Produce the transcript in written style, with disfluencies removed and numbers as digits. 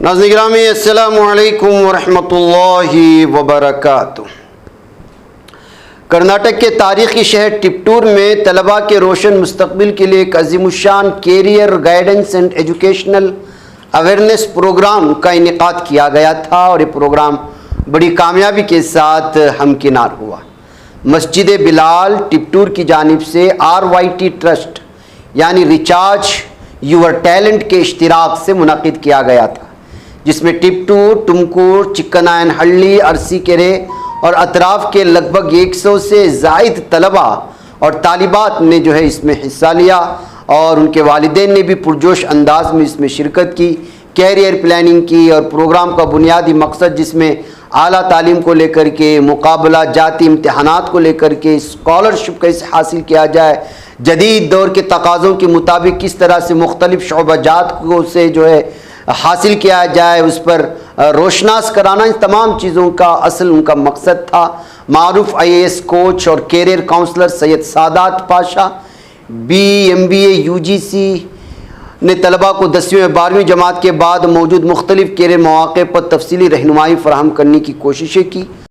ناظرین گرامی السلام علیکم ورحمۃ اللہ وبرکاتہ۔ کرناٹک کے تاریخی شہر ٹپٹور میں طلباء کے روشن مستقبل کے لیے ایک عظیم الشان career guidance and educational awareness program کا انعقاد کیا گیا تھا، اور یہ پروگرام بڑی کامیابی کے ساتھ ہمکنار ہوا۔ مسجد بلال ٹپٹور کی جانب سے RYT ٹرسٹ یعنی ریچارج یور ٹیلنٹ کے اشتراک سے منعقد کیا گیا تھا، جس میں ٹپٹور، ٹمکور، چکنائن ہلّی، ارسیکیرے اور اطراف کے لگ بھگ 100 سے زائد طلباء اور طالبات نے اس میں حصہ لیا، اور ان کے والدین نے بھی پرجوش انداز میں اس میں شرکت کی، کیریئر پلاننگ کی، اور پروگرام کا بنیادی مقصد جس میں اعلیٰ تعلیم کو لے کر کے، مقابلہ جاتی امتحانات کو لے کر کے، اسکالرشپ کیسے حاصل کیا جائے، جدید دور کے تقاضوں کے مطابق کس طرح سے مختلف شعبہ جات کو سے حاصل کیا جائے، اس پر روشناس کرانا، ان تمام چیزوں کا اصل ان کا مقصد تھا۔ معروف IAS کوچ اور کیریئر کاؤنسلر سید سادات پاشا BA UGC نے طلباء کو 10ویں اور 12ویں جماعت کے بعد موجود مختلف کیریئر مواقع پر تفصیلی رہنمائی فراہم کرنے کی کوششیں کی۔